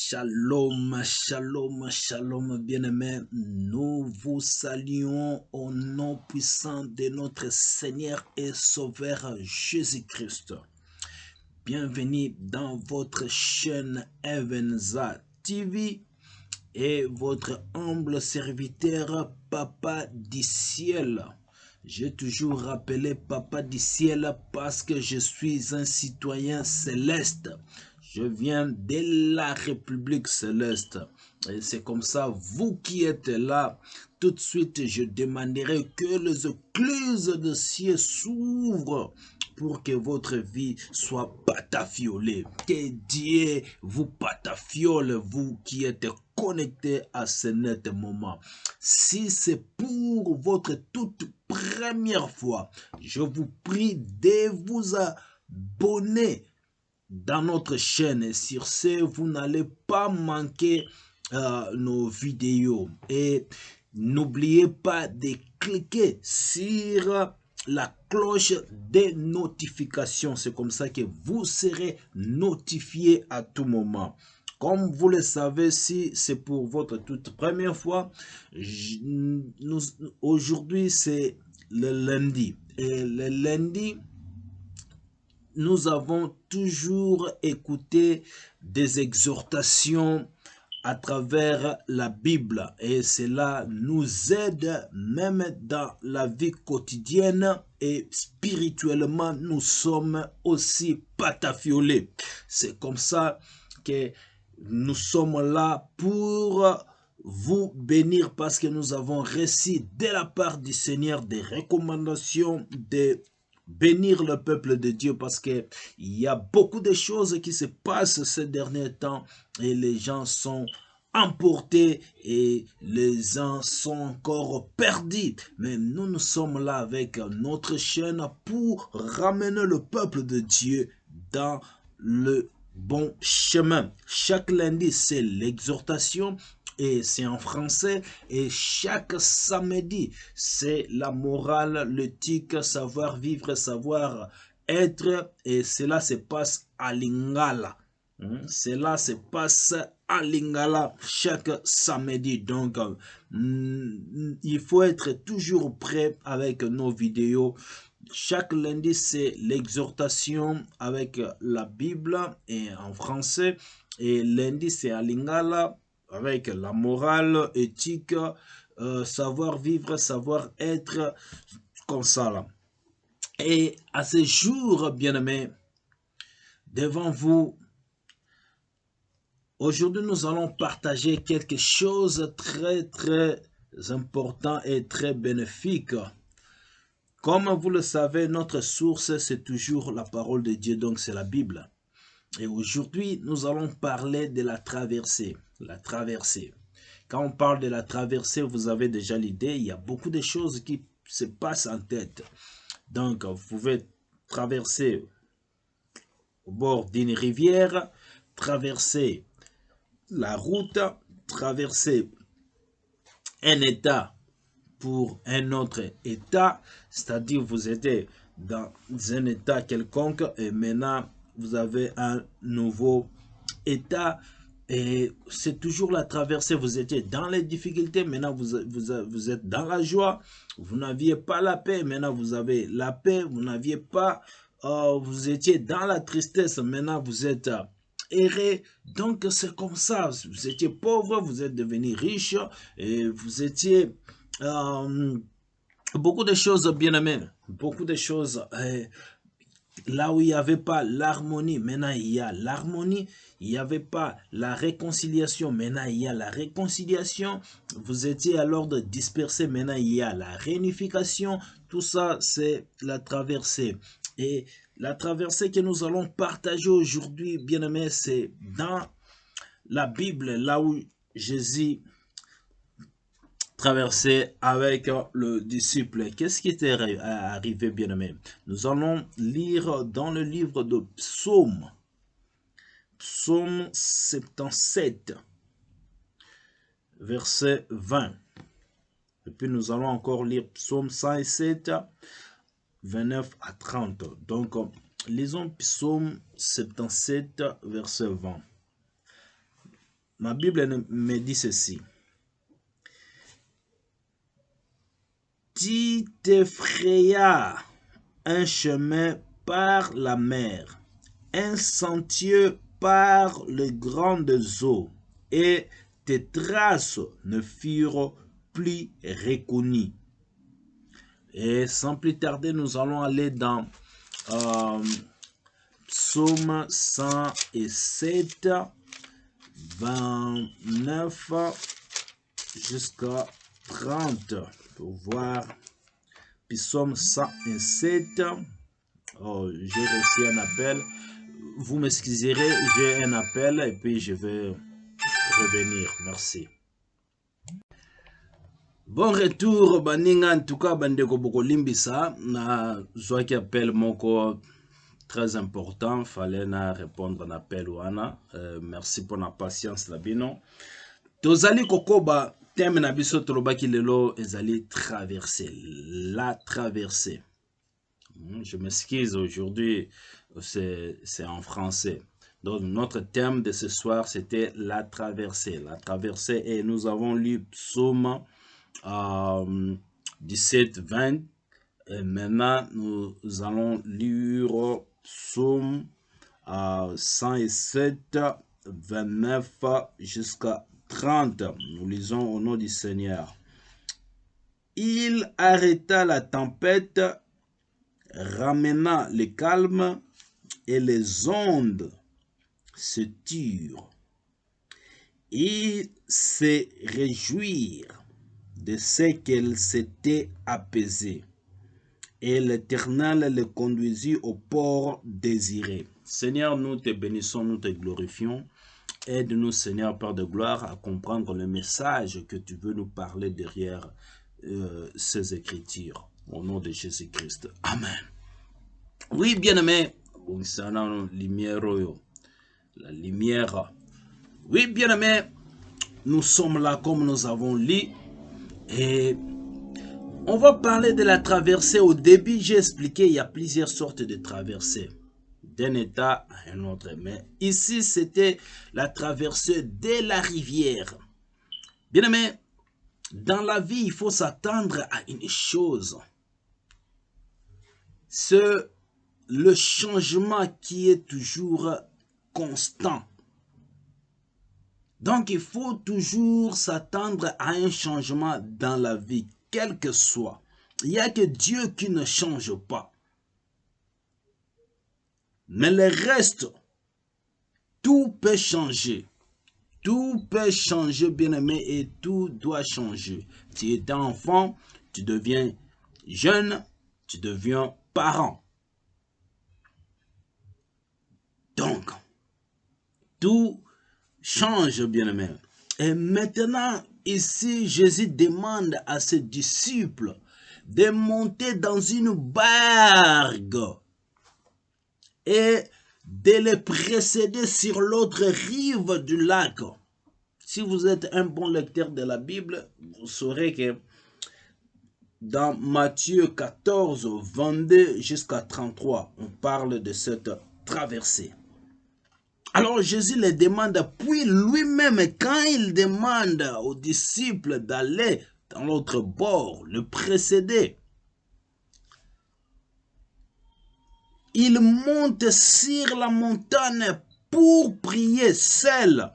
Shalom, shalom, shalom, bien-aimés. Nous vous saluons au nom puissant de notre Seigneur et Sauveur Jésus-Christ. Bienvenue dans votre chaîne Evenza TV et votre humble serviteur Papa du ciel. J'ai toujours rappelé Papa du ciel parce que je suis un citoyen céleste. Je viens de la République céleste. Et c'est comme ça, vous qui êtes là, tout de suite, je demanderai que les écluses de ciel s'ouvrent pour que votre vie soit patafiolée. Que Dieu vous patafiole, vous qui êtes connectés à ce net moment. Si c'est pour votre toute première fois, je vous prie de vous abonner dans notre chaîne. Et sur ce, vous n'allez pas manquer nos vidéos. Et n'oubliez pas de cliquer sur la cloche des notifications. C'est comme ça que vous serez notifié à tout moment. Comme vous le savez, si c'est pour votre toute première fois, aujourd'hui c'est le lundi. Et le lundi, nous avons toujours écouté des exhortations à travers la Bible et cela nous aide même dans la vie quotidienne et spirituellement nous sommes aussi patafiolés. C'est comme ça que nous sommes là pour vous bénir parce que nous avons reçu de la part du Seigneur des recommandations de bénir le peuple de Dieu parce que il y a beaucoup de choses qui se passent ces derniers temps et les gens sont emportés et les gens sont encore perdus. Mais nous sommes là avec notre chaîne pour ramener le peuple de Dieu dans le bon chemin. Chaque lundi, c'est l'exhortation et c'est en français. Et chaque samedi, c'est la morale, l'éthique, savoir vivre, savoir être. Et cela se passe à Lingala. Cela se passe à Lingala chaque samedi. Donc, il faut être toujours prêt avec nos vidéos. Chaque lundi, c'est l'exhortation avec la Bible et en français. Et lundi, c'est à Lingala avec la morale, éthique, savoir vivre, savoir être, comme ça là. Et à ce jour, bien-aimés, devant vous, aujourd'hui, nous allons partager quelque chose de très important et très bénéfique. Comme vous le savez, notre source, c'est toujours la parole de Dieu, donc c'est la Bible. Et aujourd'hui, nous allons parler de la traversée. La traversée. Quand on parle de la traversée, vous avez déjà l'idée, il y a beaucoup de choses qui se passent en tête. Donc, vous pouvez traverser au bord d'une rivière, traverser la route, traverser un état pour un autre état, c'est-à-dire vous êtes dans un état quelconque et maintenant vous avez un nouveau état et c'est toujours la traversée. Vous étiez dans les difficultés, maintenant vous êtes dans la joie. Vous n'aviez pas la paix, maintenant vous avez la paix. Vous n'aviez pas, vous étiez dans la tristesse, maintenant vous êtes erré. Donc c'est comme ça. Vous étiez pauvre, vous êtes devenu riche et vous étiez beaucoup de choses bien aimées, beaucoup de choses. Là où il n'y avait pas l'harmonie, maintenant il y a l'harmonie. Il n'y avait pas la réconciliation, maintenant il y a la réconciliation. Vous étiez à l'ordre dispersé, maintenant il y a la réunification. Tout ça, c'est la traversée. Et la traversée que nous allons partager aujourd'hui, bien aimé, c'est dans la Bible, là où Jésus traversé avec le disciple. Qu'est-ce qui était arrivé, bien-aimé? Nous allons lire dans le livre de Psaume, Psaume 77, verset 20. Et puis nous allons encore lire Psaume 107, 29 à 30. Donc, lisons Psaume 77, verset 20. ma Bible me dit ceci. Tu t'effrayas un chemin par la mer, un sentier par les grandes eaux, et tes traces ne furent plus reconnues. Et sans plus tarder, nous allons aller dans Psaume 107, 29 jusqu'à 30 pour voir. Psaume 107. Oh, j'ai reçu un appel. Vous m'excuserez, j'ai un appel et puis je vais revenir. Merci. Bon retour, baninga, en tout cas, bandeko boko limbisa, na zoaki appel moko très important, fallait na répondre à l'appel wana. Merci pour la patience labino. Tozali kokoba, thème na biso tolobaki lelo ezali traverser, la traversée. Je m'excuse, aujourd'hui c'est en français. Donc notre thème de ce soir c'était la traversée. La traversée, et nous avons lu Psaume 17-20. Et maintenant nous allons lire Psaume 107, 29 jusqu'à 30. Nous lisons au nom du Seigneur. Il arrêta la tempête, ramena le calme, et les ondes se turent. Ils se réjouirent de ce qu'elles s'étaient apaisées, et l'Éternel le conduisit au port désiré. Seigneur, nous te bénissons, nous te glorifions. Aide-nous, Seigneur, Père de gloire, à comprendre le message que tu veux nous parler derrière ces écritures. Au nom de Jésus-Christ. Amen. Oui, bien-aimé, la lumière. Oui, bien-aimé, nous sommes là comme nous avons lu. Et on va parler de la traversée. Au début, j'ai expliqué, il y a plusieurs sortes de traversées, d'un état à un autre. Mais ici, c'était la traversée de la rivière. Bien-aimé, dans la vie, il faut s'attendre à une chose. C'est le changement qui est toujours constant. Donc, il faut toujours s'attendre à un changement dans la vie, quel que soit. Il n'y a que Dieu qui ne change pas. Mais le reste, tout peut changer. Tout peut changer, bien-aimé, et tout doit changer. Tu étais enfant, tu deviens jeune, tu deviens parent. Donc, tout change, bien-aimé. Et maintenant, ici, Jésus demande à ses disciples de monter dans une barque et de les précéder sur l'autre rive du lac. Si vous êtes un bon lecteur de la Bible, vous saurez que dans Matthieu 14, 22 jusqu'à 33, on parle de cette traversée. Alors Jésus les demande, puis lui-même, quand il demande aux disciples d'aller dans l'autre bord, le précéder, il monte sur la montagne pour prier seul.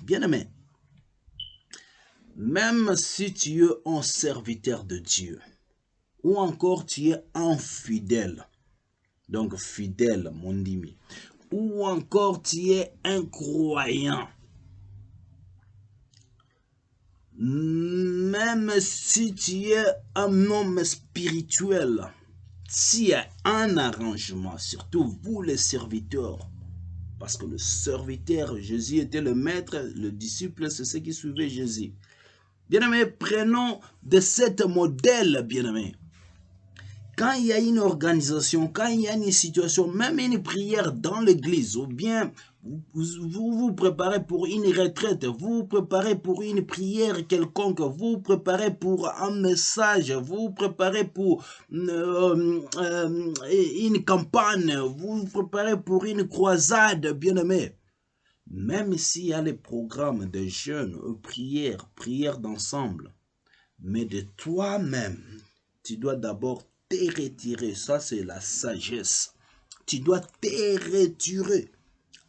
Bien-aimé, même si tu es un serviteur de Dieu, ou encore tu es infidèle, donc fidèle, mon dimi, ou encore tu es un croyant, même si tu es un homme spirituel, s'il y a un arrangement, surtout vous les serviteurs, parce que le serviteur, Jésus était le maître, le disciple, c'est ceux qui suivaient Jésus. Bien-aimés, prenons de ce modèle, bien-aimés. Quand il y a une organisation, quand il y a une situation, même une prière dans l'église, ou bien vous vous préparez pour une retraite, vous vous préparez pour une prière quelconque, vous vous préparez pour un message, vous vous préparez pour une campagne, vous vous préparez pour une croisade, bien-aimé. Même s'il y a les programmes de jeûne, prière d'ensemble, mais de toi-même, tu dois d'abord te retirer. Ça, c'est la sagesse. Tu dois te retirer.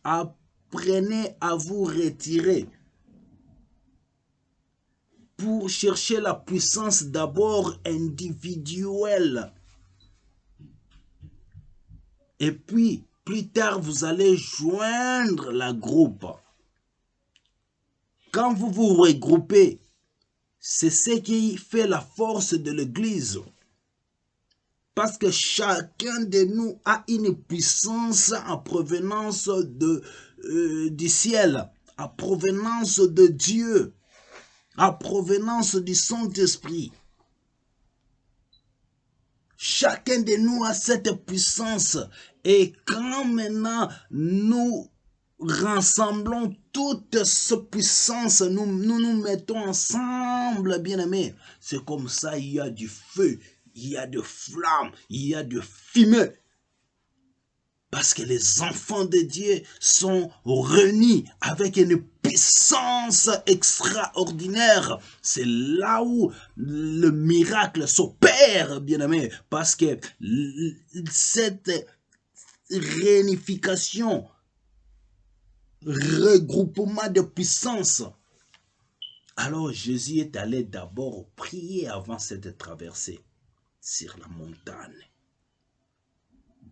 Apprenez à vous retirer pour chercher la puissance d'abord individuelle. Et puis, plus tard, vous allez joindre la groupe. Quand vous vous regroupez, c'est ce qui fait la force de l'Église. Parce que chacun de nous a une puissance en provenance du ciel, en provenance de Dieu, en provenance du Saint-Esprit. Chacun de nous a cette puissance. Et quand maintenant nous rassemblons toute cette puissance, nous mettons ensemble, bien-aimés. C'est comme ça, il y a du feu, il y a de flammes, il y a de fumée. Parce que les enfants de Dieu sont réunis avec une puissance extraordinaire. C'est là où le miracle s'opère, bien-aimé. Parce que cette réunification, regroupement de puissance. Alors Jésus est allé d'abord prier avant cette traversée sur la montagne.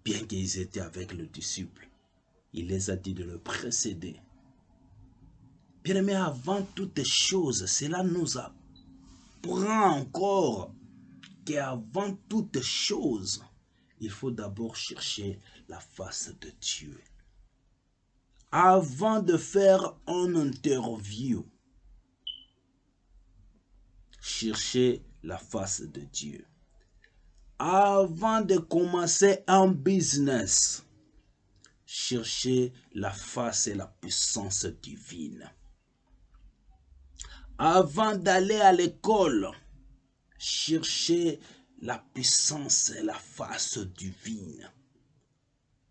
Bien qu'ils étaient avec le disciple, il les a dit de le précéder. Bien-aimé, avant toutes choses, cela nous apprend encore qu'avant toutes choses, il faut d'abord chercher la face de Dieu. Avant de faire une interview, cherchez la face de Dieu. Avant de commencer un business, cherchez la face et la puissance divine. Avant d'aller à l'école, cherchez la puissance et la face divine.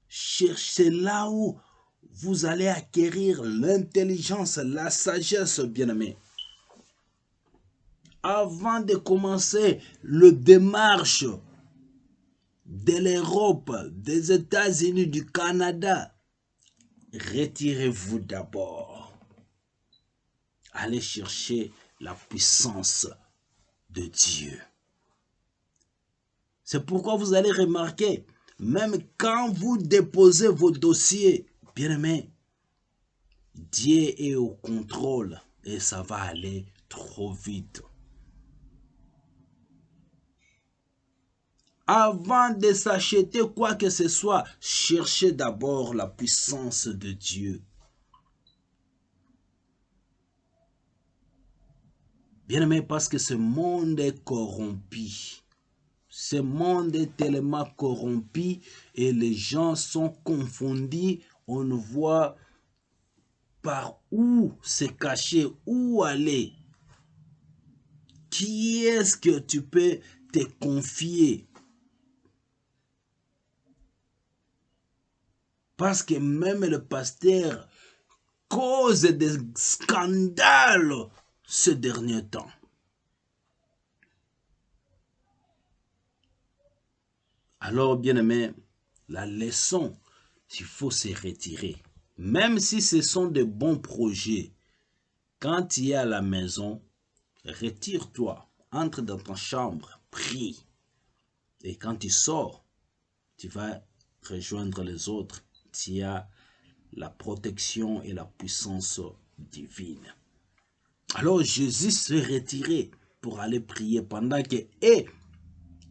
Cherchez là où vous allez acquérir l'intelligence, la sagesse, bien-aimé. Avant de commencer le démarche de l'Europe, des États-Unis, du Canada, retirez-vous d'abord. Allez chercher la puissance de Dieu. C'est pourquoi vous allez remarquer, même quand vous déposez vos dossiers, bien-aimés, Dieu est au contrôle et ça va aller trop vite. Avant de s'acheter quoi que ce soit, cherchez d'abord la puissance de Dieu. Bien-aimé, parce que ce monde est corrompu. Ce monde est tellement corrompu et les gens sont confondus. On ne voit par où se cacher, où aller. Qui est-ce que tu peux te confier? Parce que même le pasteur cause des scandales ce dernier temps. Alors, bien-aimé, la leçon, il faut se retirer. Même si ce sont de bons projets, quand tu es à la maison, retire-toi, entre dans ta chambre, prie. Et quand tu sors, tu vas rejoindre les autres. Tu as la protection et la puissance divine. Alors Jésus s'est retiré pour aller prier pendant que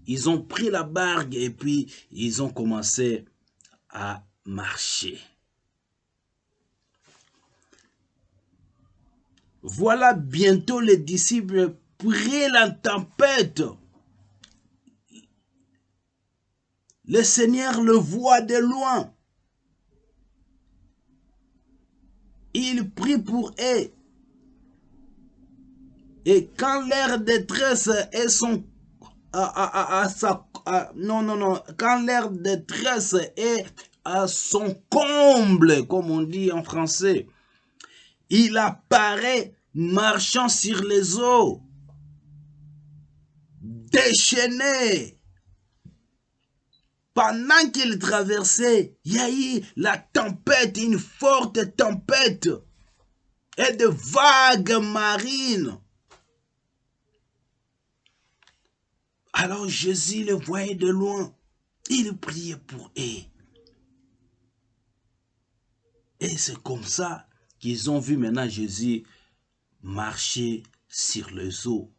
ils ont pris la barque et puis ils ont commencé à marcher. Voilà, bientôt les disciples prient la tempête. Le Seigneur le voit de loin. Il prie pour eux. Et quand leur détresse est quand leur détresse est à son comble, comme on dit en français, Il apparaît marchant sur les eaux, déchaîné. Pendant qu'il traversait, il y a eu la tempête, une forte tempête et de vagues marines. Alors Jésus le voyait de loin. Il priait pour eux. Et c'est comme ça qu'ils ont vu maintenant Jésus marcher sur les eaux.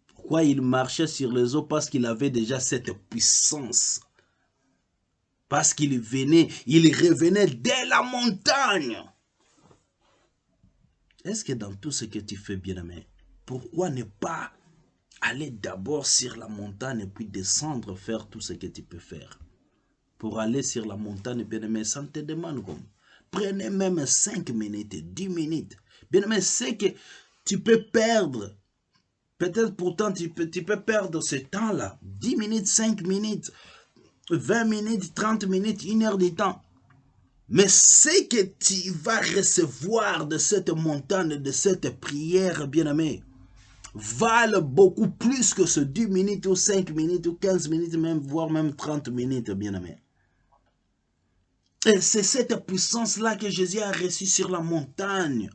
Pourquoi il marchait sur les eaux? Parce qu'il avait déjà cette puissance. Parce qu'il revenait dès la montagne. Est-ce que dans tout ce que tu fais, bien-aimé, pourquoi ne pas aller d'abord sur la montagne et puis descendre faire tout ce que tu peux faire? Pour aller sur la montagne, bien-aimé, ça ne te demande comme. Prenez même 5 minutes, 10 minutes. Bien-aimé, c'est que tu peux perdre. Peut-être pourtant tu peux perdre ce temps-là. 10 minutes, 5 minutes, 20 minutes, 30 minutes, 1 heure de temps. Mais ce que tu vas recevoir de cette montagne, de cette prière, bien-aimé, valent beaucoup plus que ce 10 minutes ou 5 minutes ou 15 minutes, même, voire même 30 minutes, bien-aimé. Et c'est cette puissance-là que Jésus a reçue sur la montagne.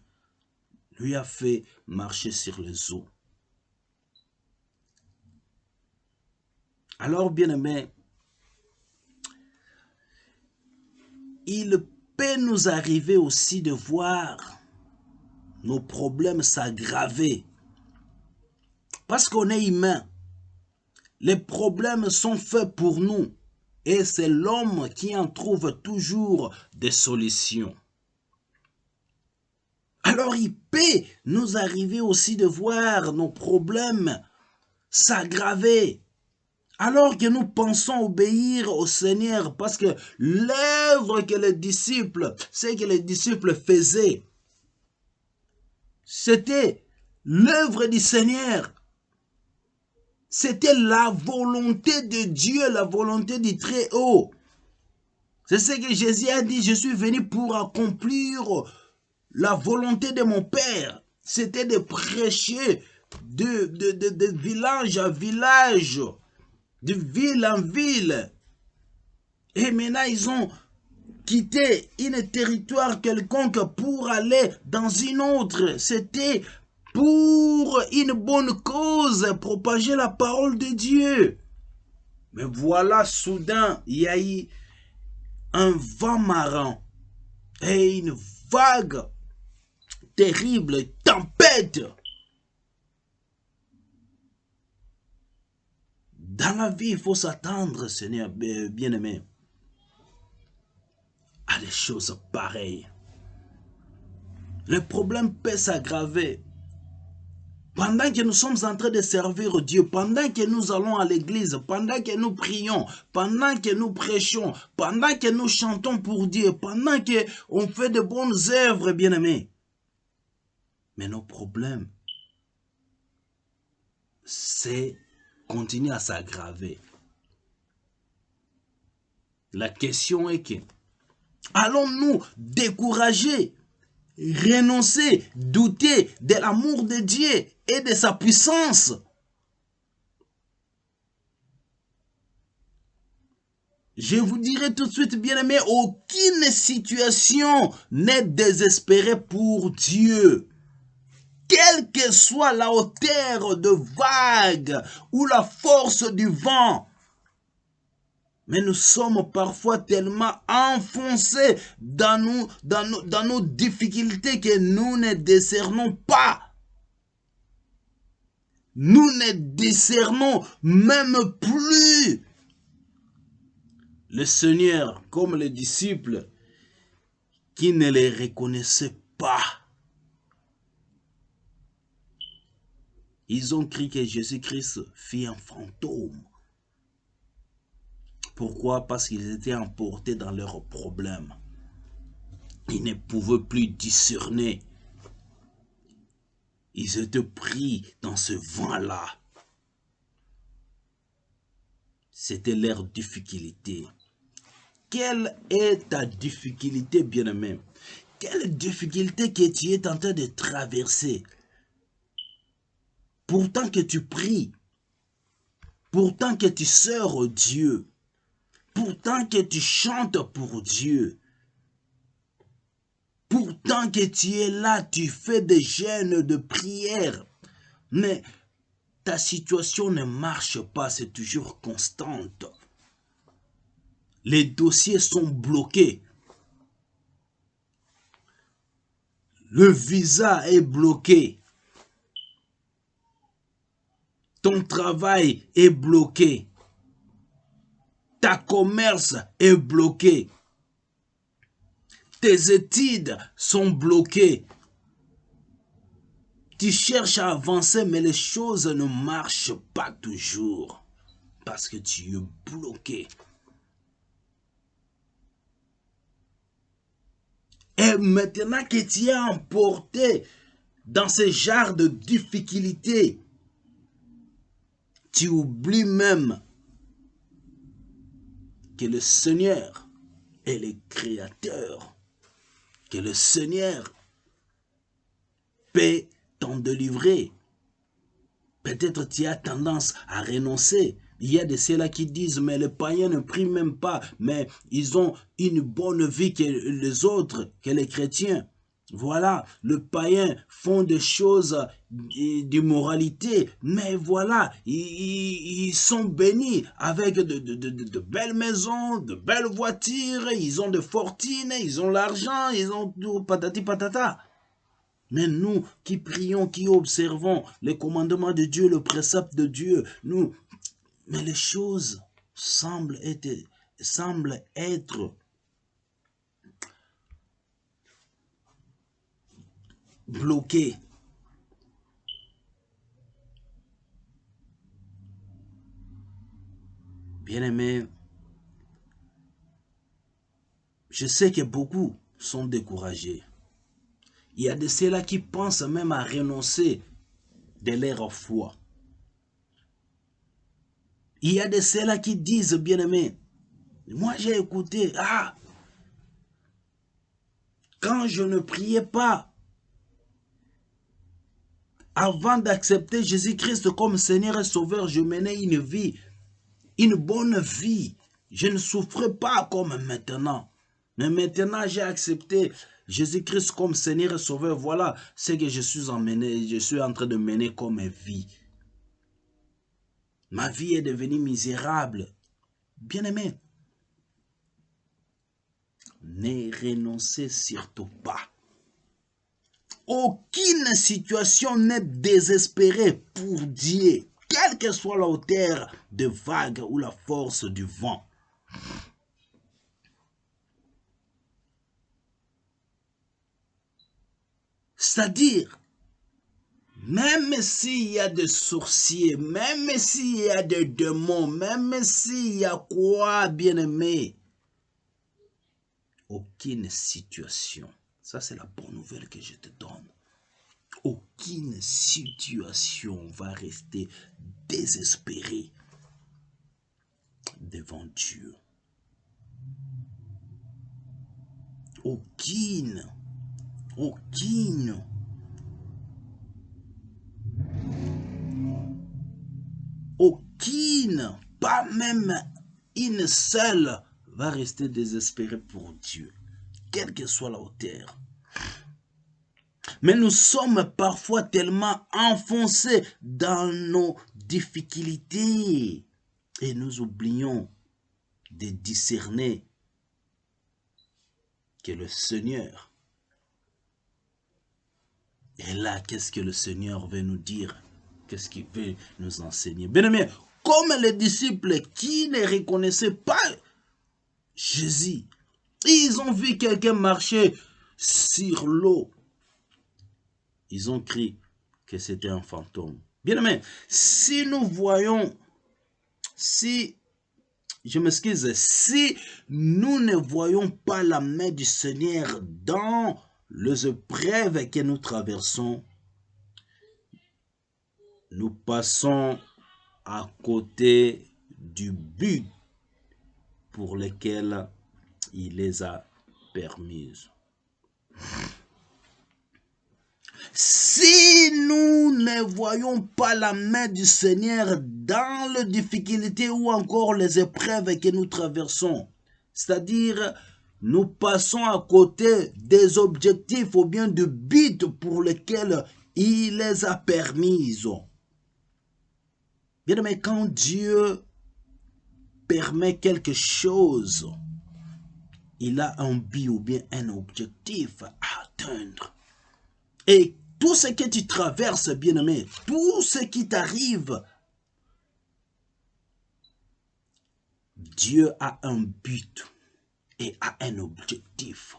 Lui a fait marcher sur les eaux. Alors, bien-aimé, il peut nous arriver aussi de voir nos problèmes s'aggraver. Parce qu'on est humain. Les problèmes sont faits pour nous. Et c'est l'homme qui en trouve toujours des solutions. Alors il peut nous arriver aussi de voir nos problèmes s'aggraver. Alors que nous pensons obéir au Seigneur, parce que l'œuvre que les disciples, ce que les disciples faisaient, c'était l'œuvre du Seigneur. C'était la volonté de Dieu, la volonté du Très-Haut. C'est ce que Jésus a dit, je suis venu pour accomplir la volonté de mon Père. C'était de prêcher de village à village, de ville en ville. Et maintenant, ils ont quitté un territoire quelconque pour aller dans une autre. C'était pour une bonne cause, propager la parole de Dieu. Mais voilà, soudain, il y a eu un vent marin et une vague terrible, tempête. Dans la vie, il faut s'attendre, Seigneur bien-aimé, à des choses pareilles. Le problème peut s'aggraver. Pendant que nous sommes en train de servir Dieu, pendant que nous allons à l'église, pendant que nous prions, pendant que nous prêchons, pendant que nous chantons pour Dieu, pendant que on fait de bonnes œuvres, bien-aimés. Mais nos problèmes, c'est continuer à s'aggraver. La question est que, allons-nous décourager, renoncer, douter de l'amour de Dieu et de sa puissance? Je vous dirai tout de suite, bien-aimés, aucune situation n'est désespérée pour Dieu. Quelle que soit la hauteur de vague ou la force du vent, mais nous sommes parfois tellement enfoncés dans nos difficultés que nous ne discernons pas. Nous ne discernons même plus le Seigneur comme les disciples qui ne les reconnaissaient pas. Ils ont cru que Jésus-Christ fut un fantôme. Pourquoi? Parce qu'ils étaient emportés dans leurs problèmes. Ils ne pouvaient plus discerner. Ils étaient pris dans ce vent-là. C'était leur difficulté. Quelle est ta difficulté, bien-aimé? Quelle difficulté que tu es en train de traverser. Pourtant que tu pries, pourtant que tu sers Dieu, pourtant que tu chantes pour Dieu, pourtant que tu es là, tu fais des jeûnes de prière, mais ta situation ne marche pas, c'est toujours constante. Les dossiers sont bloqués. Le visa est bloqué. Ton travail est bloqué. Ta commerce est bloqué. Tes études sont bloquées. Tu cherches à avancer, mais les choses ne marchent pas toujours. Parce que tu es bloqué. Et maintenant que tu es emporté dans ce genre de difficultés, tu oublies même que le Seigneur est le Créateur, que le Seigneur peut t'en délivrer. Peut-être tu as tendance à renoncer. Il y a de ceux-là qui disent, mais les païens ne prient même pas, mais ils ont une bonne vie que les autres, que les chrétiens. Voilà, les païens font des choses d'immoralité, mais voilà, ils sont bénis avec de belles maisons, de belles voitures, ils ont de fortunes, ils ont l'argent, ils ont tout patati patata. Mais nous qui prions, qui observons les commandements de Dieu, le précepte de Dieu, mais les choses semblent être bloquées. Bien-aimés, je sais que beaucoup sont découragés. Il y a de ceux-là qui pensent même à renoncer de leur foi. Il y a de ceux-là qui disent, bien-aimés, moi j'ai écouté, quand je ne priais pas, avant d'accepter Jésus-Christ comme Seigneur et Sauveur, je menais une bonne vie. Je ne souffrais pas comme maintenant. Mais maintenant, j'ai accepté Jésus-Christ comme Seigneur et Sauveur. Voilà ce que je suis en train de mener comme vie. Ma vie est devenue misérable. Bien-aimé, ne renoncez surtout pas. Aucune situation n'est désespérée pour Dieu, quelle que soit la hauteur des vagues ou la force du vent. C'est-à-dire, même s'il y a des sorciers, même s'il y a des démons, même s'il y a quoi, bien-aimé, aucune situation, ça c'est la bonne nouvelle que je te donne, aucune situation va rester désespérée devant Dieu. Aucune, pas même une seule va rester désespérée pour Dieu, quelle que soit la hauteur. Mais nous sommes parfois tellement enfoncés dans nos difficultés et nous oublions de discerner que le Seigneur est là. Qu'est-ce que le Seigneur veut nous dire? Qu'est-ce qu'il veut nous enseigner? Bien-aimés, comme les disciples qui ne reconnaissaient pas Jésus, ils ont vu quelqu'un marcher sur l'eau. Ils ont cru que c'était un fantôme. Bien-aimés, si nous voyons, je m'excuse, si nous ne voyons pas la main du Seigneur dans les épreuves que nous traversons, nous passons à côté du but pour lequel il les a permises. Si nous ne voyons pas la main du Seigneur dans les difficultés ou encore les épreuves que nous traversons, c'est-à-dire nous passons à côté des objectifs ou bien du but pour lesquels il les a permises. Bien aimé, quand Dieu permet quelque chose, il a un but ou bien un objectif à atteindre. Et tout ce que tu traverses, bien-aimé, tout ce qui t'arrive, Dieu a un but et a un objectif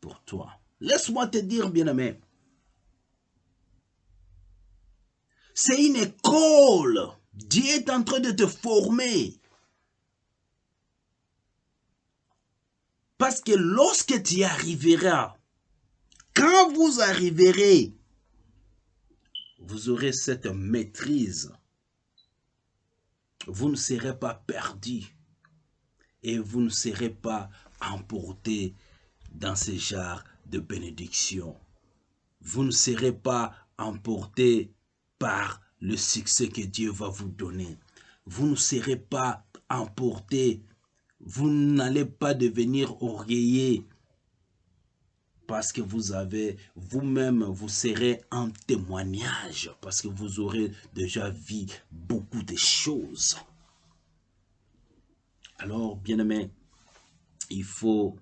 pour toi. Laisse-moi te dire, bien-aimé, c'est une école. Dieu est en train de te former. Parce que lorsque tu y arriveras, quand vous arriverez, vous aurez cette maîtrise. Vous ne serez pas perdu et vous ne serez pas emporté dans ce genre de bénédiction. Vous ne serez pas emporté par le succès que Dieu va vous donner. Vous ne serez pas emporté. Vous n'allez pas devenir orgueilleux parce que vous avez vous-même, vous serez un témoignage parce que vous aurez déjà vu beaucoup de choses. Alors, bien-aimés, il faut,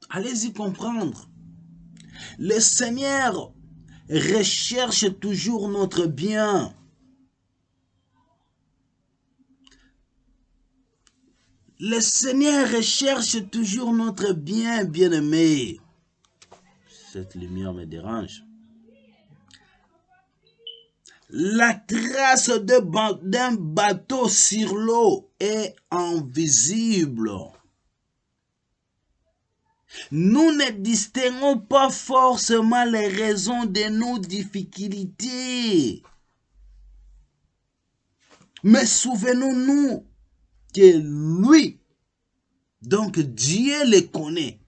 allez-y comprendre. Le Seigneur recherche toujours notre bien. Le Seigneur recherche toujours notre bien, bien-aimé. Cette lumière me dérange. La trace d'un bateau sur l'eau est invisible. Nous ne distinguons pas forcément les raisons de nos difficultés. Mais souvenons-nous que lui, donc Dieu les connaît.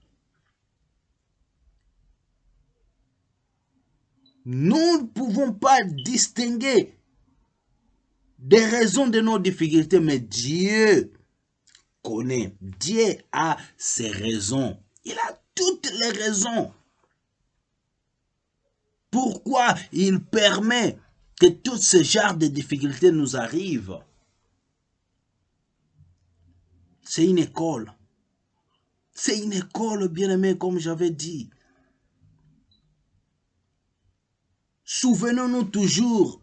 Nous ne pouvons pas distinguer des raisons de nos difficultés, mais Dieu connaît. Dieu a ses raisons. Il a toutes les raisons. Pourquoi il permet que tout ce genre de difficultés nous arrivent? C'est une école. C'est une école, bien-aimé, comme j'avais dit. Souvenons-nous toujours,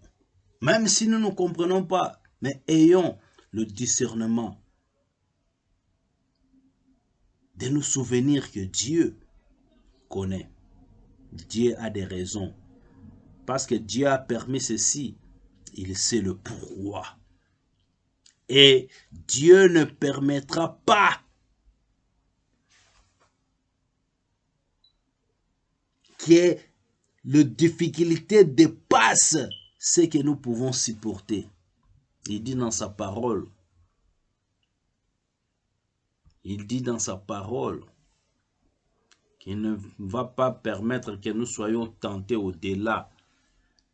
même si nous ne comprenons pas, mais ayons le discernement de nous souvenir que Dieu connaît. Dieu a des raisons. Parce que Dieu a permis ceci, il sait le pourquoi. Et Dieu ne permettra pas que les difficultés dépassent ce que nous pouvons supporter. Il dit dans sa parole, qu'il ne va pas permettre que nous soyons tentés au-delà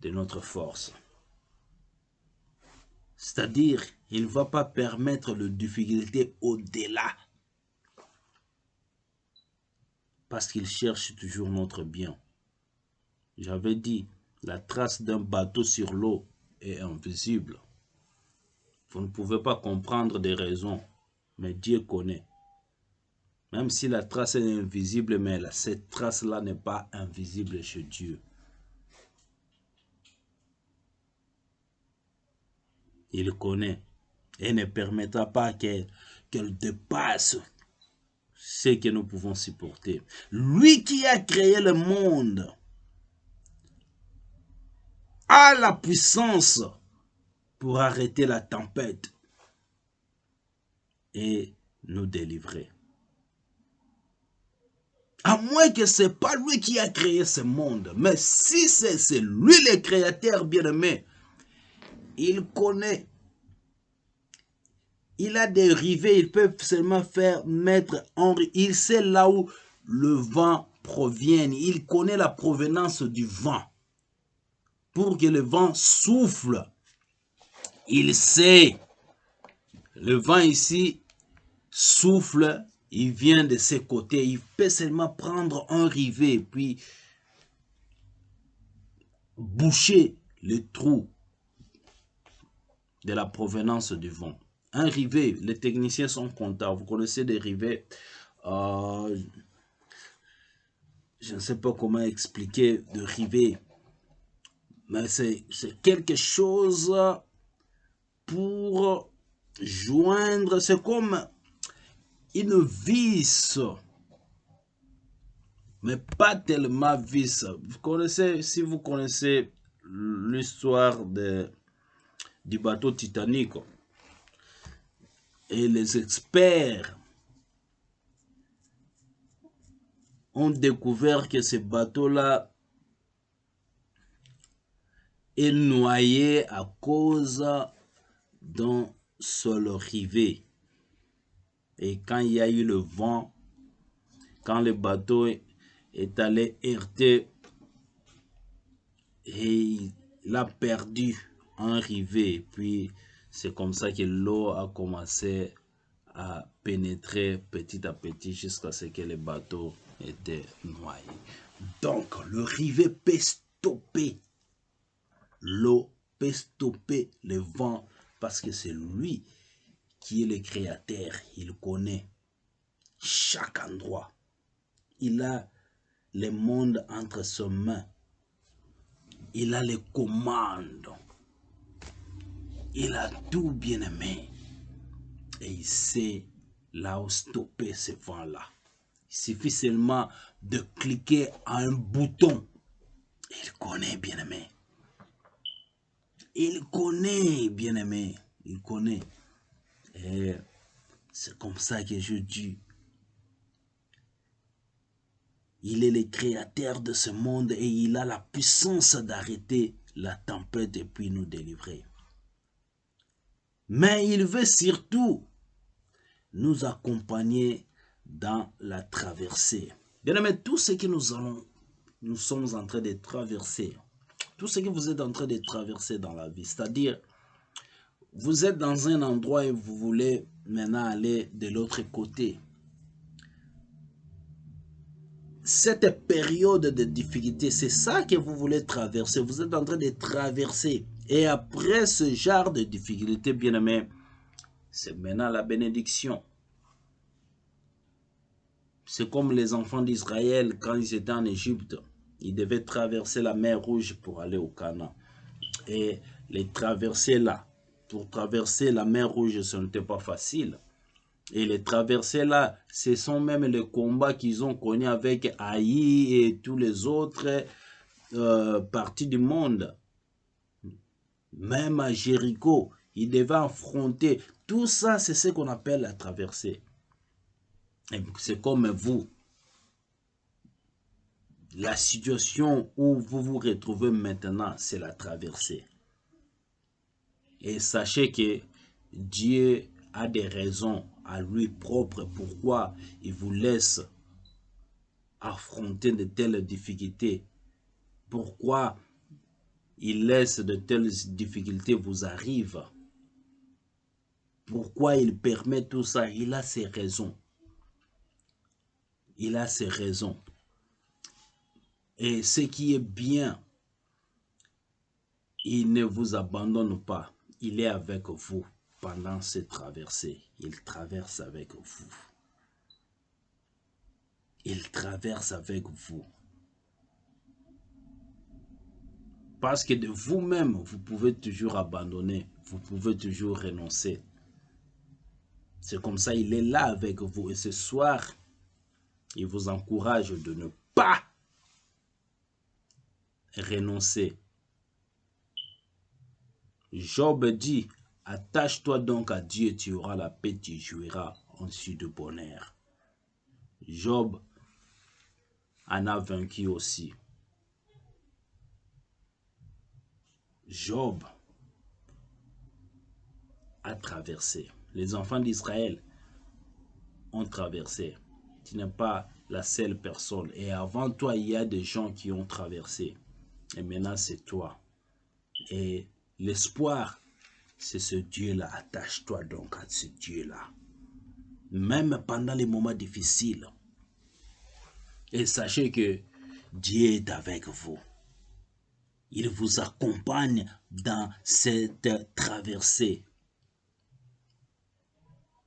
de notre force. C'est-à-dire, il ne va pas permettre les difficultés au-delà. Parce qu'il cherche toujours notre bien. J'avais dit, la trace d'un bateau sur l'eau est invisible. Vous ne pouvez pas comprendre des raisons, mais Dieu connaît. Même si la trace est invisible, mais cette trace-là n'est pas invisible chez Dieu. Il connaît et ne permettra pas qu'elle dépasse ce que nous pouvons supporter. Lui qui a créé le monde a la puissance pour arrêter la tempête et nous délivrer. À moins que ce n'est pas lui qui a créé ce monde. Mais si c'est lui le créateur bien-aimé, il connaît. Il a des rivets, il peut seulement faire mettre en... Il sait là où le vent provient. Il connaît la provenance du vent. pour que le vent souffle. Il sait. Le vent ici souffle, il vient de ses côtés. Il peut seulement prendre un rivet, puis boucher le trou de la provenance du vent. Un rivet, les techniciens sont contents. Vous connaissez des rivets. Je ne sais pas comment expliquer de rivet. Mais c'est quelque chose pour joindre. C'est comme une vis. Mais pas tellement vis. Vous connaissez, si vous connaissez l'histoire du bateau Titanic, et les experts ont découvert que ce bateau-là est noyé à cause d'un seul rivet. Et quand il y a eu le vent, quand le bateau est allé heurter, et il a perdu un rivet. Puis c'est comme ça que l'eau a commencé à pénétrer petit à petit jusqu'à ce que le bateau était noyé. Donc le rivet peut stopper l'eau, peut stopper le vent, parce que c'est lui qui est le créateur. Il connaît chaque endroit. Il a le monde entre ses mains. Il a les commandes. Il a tout bien aimé. Et il sait là où stopper ce vent-là. Il suffit seulement de cliquer à un bouton. Il connaît bien aimé. Il connaît bien aimé. Il connaît. Et c'est comme ça que je dis. Il est le créateur de ce monde et il a la puissance d'arrêter la tempête et puis nous délivrer. Mais il veut surtout nous accompagner dans la traversée. Bien aimé, tout ce que nous sommes en train de traverser, tout ce que vous êtes en train de traverser dans la vie, c'est-à-dire, vous êtes dans un endroit et vous voulez maintenant aller de l'autre côté. Cette période de difficulté, c'est ça que vous voulez traverser. Vous êtes en train de traverser. Et après ce genre de difficulté, bien aimé, c'est maintenant la bénédiction. C'est comme les enfants d'Israël quand ils étaient en Égypte. Ils devaient traverser la mer Rouge pour aller au Canaan. Et les traverser là, pour traverser la mer Rouge, ce n'était pas facile. Et les traversées là, ce sont même les combats qu'ils ont connus avec Haï et tous les autres parties du monde. Même à Jéricho, ils devaient affronter. Tout ça, c'est ce qu'on appelle la traversée. C'est comme vous. La situation où vous vous retrouvez maintenant, c'est la traversée. Et sachez que Dieu a des raisons à lui propre pourquoi il vous laisse affronter de telles difficultés. Pourquoi il laisse de telles difficultés vous arrivent. Pourquoi il permet tout ça? Il a ses raisons. Il a ses raisons. Et ce qui est bien, il ne vous abandonne pas. Il est avec vous pendant cette traversée. Il traverse avec vous. Il traverse avec vous. Parce que de vous-même, vous pouvez toujours abandonner. Vous pouvez toujours renoncer. C'est comme ça, il est là avec vous. Et ce soir, il vous encourage de ne pas renoncer. Job dit, attache-toi donc à Dieu, tu auras la paix, tu jouiras ensuite de bonheur. Job en a vaincu aussi. Job a traversé. Les enfants d'Israël ont traversé. Tu n'es pas la seule personne. Et avant toi, il y a des gens qui ont traversé. Et maintenant, c'est toi. Et l'espoir, c'est ce Dieu-là. Attache-toi donc à ce Dieu-là. Même pendant les moments difficiles. Et sachez que Dieu est avec vous. Il vous accompagne dans cette traversée.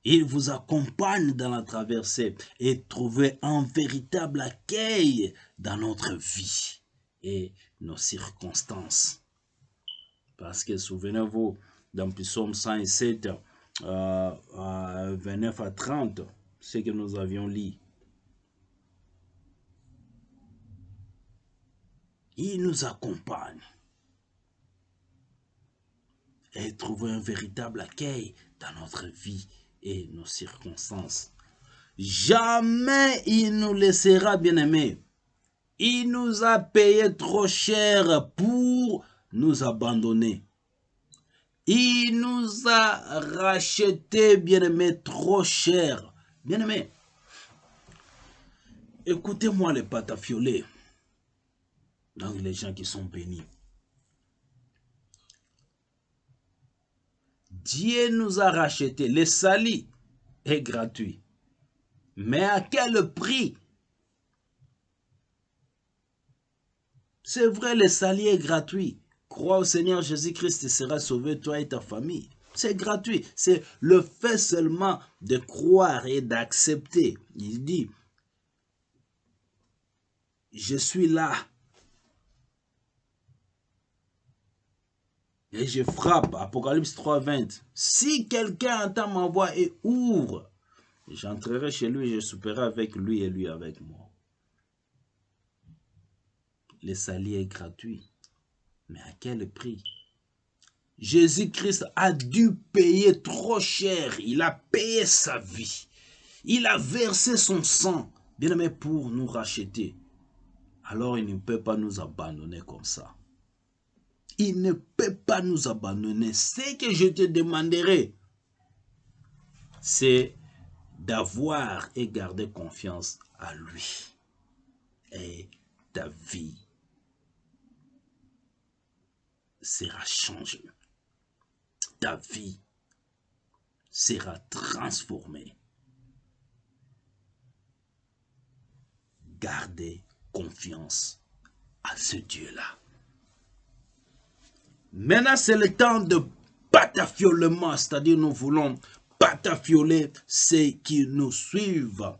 Il vous accompagne dans la traversée et trouver un véritable accueil dans notre vie et nos circonstances. Parce que souvenez-vous, dans Psaume 107, 29 à 30, ce que nous avions lu. Il nous accompagne et trouver un véritable accueil dans notre vie et nos circonstances. Jamais il nous laissera, bien-aimés. Il nous a payé trop cher pour nous abandonner. Il nous a racheté, bien-aimés, trop cher. Bien-aimés, écoutez-moi les patafiolés. Donc les gens qui sont bénis. Dieu nous a racheté. Le salut est gratuit. Mais à quel prix? C'est vrai, le salut est gratuit. Crois au Seigneur Jésus-Christ et seras sauvé, toi et ta famille. C'est gratuit. C'est le fait seulement de croire et d'accepter. Il dit, je suis là. Et je frappe. Apocalypse 3:20. Si quelqu'un entend ma voix et ouvre, j'entrerai chez lui et je souperai avec lui et lui avec moi. Le salut est gratuit. Mais à quel prix? Jésus-Christ a dû payer trop cher. Il a payé sa vie. Il a versé son sang, bien aimé, pour nous racheter. Alors il ne peut pas nous abandonner comme ça. Il ne peut pas nous abandonner. Ce que je te demanderai, c'est d'avoir et garder confiance à lui. Et ta vie sera changée. Ta vie sera transformée. Gardez confiance à ce Dieu-là. Maintenant, c'est le temps de patafiolement, c'est-à-dire nous voulons patafioler ceux qui nous suivent.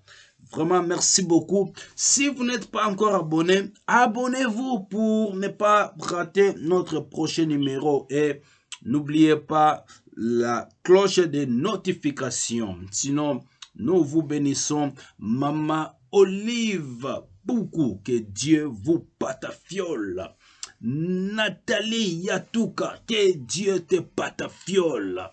Vraiment, merci beaucoup. Si vous n'êtes pas encore abonné, abonnez-vous pour ne pas rater notre prochain numéro. Et n'oubliez pas la cloche de notification. Sinon, nous vous bénissons. Maman Olive, beaucoup que Dieu vous patafiole. Nathalie Yatuka, que Dieu te patafiole.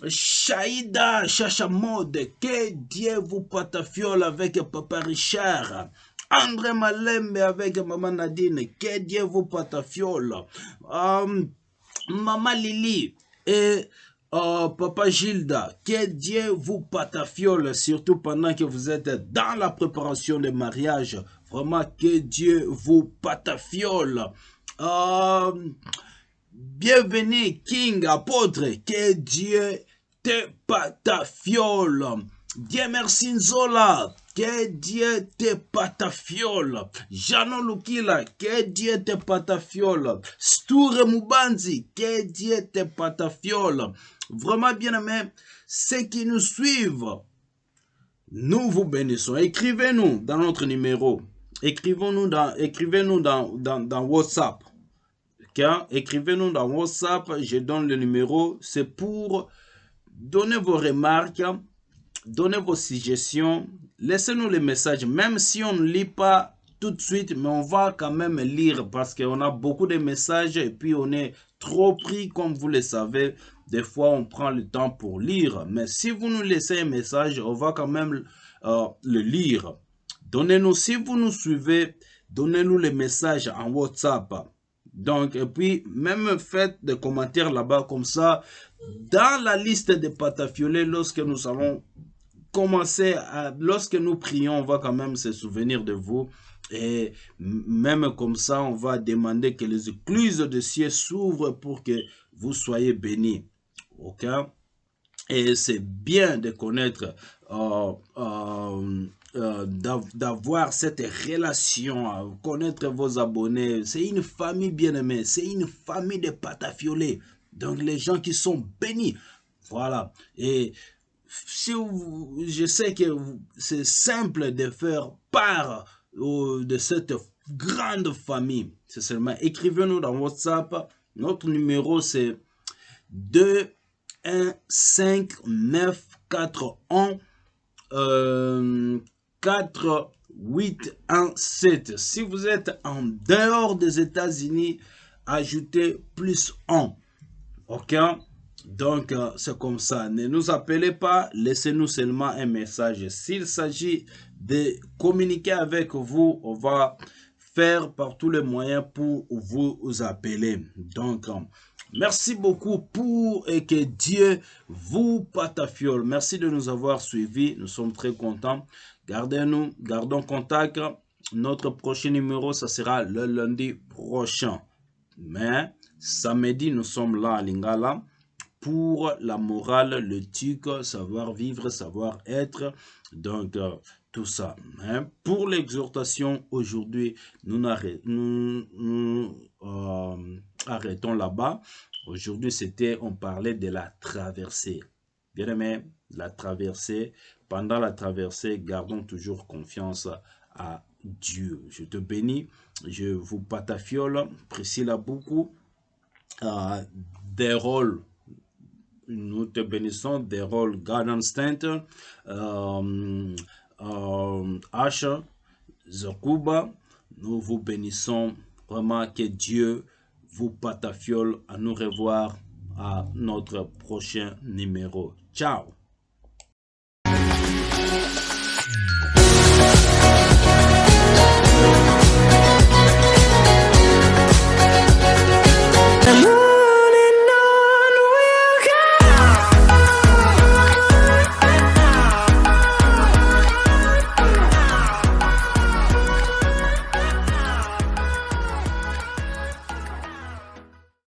Shaïda Chachamode, que Dieu vous patafiole avec Papa Richard. André Malembe avec Maman Nadine, que Dieu vous patafiole. Maman Lily et Papa Gilda, que Dieu vous patafiole, surtout pendant que vous êtes dans la préparation de mariage. Vraiment, que Dieu vous patafiole. Bienvenue King Apôtre, que Dieu te patafiole. Dieu merci Nzola, que Dieu te patafiole. Jano Lukila, que Dieu te patafiole. Stoure Mubanzi, que Dieu te patafiole. Vraiment bien aimé, ceux qui nous suivent, nous vous bénissons. Écrivez-nous dans notre numéro. Écrivez-nous dans WhatsApp. Écrivez-nous dans WhatsApp. Je donne le numéro. C'est pour donner vos remarques, donner vos suggestions. Laissez-nous les messages. Même si on ne lit pas tout de suite, mais on va quand même lire parce qu'on a beaucoup de messages et puis on est trop pris, comme vous le savez. Des fois, on prend le temps pour lire. Mais si vous nous laissez un message, on va quand même le lire. Donnez-nous, si vous nous suivez, donnez-nous les messages en WhatsApp. Donc, et puis, même faites des commentaires là-bas, comme ça, dans la liste des patafiolés, lorsque nous allons commencer, lorsque nous prions, on va quand même se souvenir de vous Et même comme ça, on va demander que les écluses de ciel s'ouvrent pour que vous soyez bénis. Ok? Et c'est bien de connaître, d'avoir cette relation, connaître vos abonnés. C'est une famille bien-aimée, c'est une famille de patafiolés. Donc les gens qui sont bénis. Voilà. Et si je sais que c'est simple de faire part de cette grande famille. C'est seulement écrivez-nous dans WhatsApp. Notre numéro c'est 2 1 5 9 4 1 4 8 1 7. Si vous êtes en dehors des États-Unis, ajoutez +1. Ok? Donc, c'est comme ça. Ne nous appelez pas, laissez-nous seulement un message. S'il s'agit de communiquer avec vous, on va faire par tous les moyens pour vous appeler. Donc, merci beaucoup pour et que Dieu vous patafiole. Merci de nous avoir suivis. Nous sommes très contents. Gardons contact. Notre prochain numéro, ça sera le lundi prochain. Mais samedi, nous sommes là à Lingala pour la morale, l'éthique, savoir vivre, savoir être. Donc, tout ça. Hein. Pour l'exhortation, aujourd'hui, nous arrêtons là-bas. Aujourd'hui, on parlait de la traversée. Bien aimé, la traversée. Pendant la traversée, gardons toujours confiance à Dieu. Je te bénis, je vous patafiole, Priscilla beaucoup, des rôles. Nous te bénissons, des rôles Garden Center, Asha, Zakuba. Nous vous bénissons vraiment, que Dieu vous patafiole. À nous revoir à notre prochain numéro. Ciao!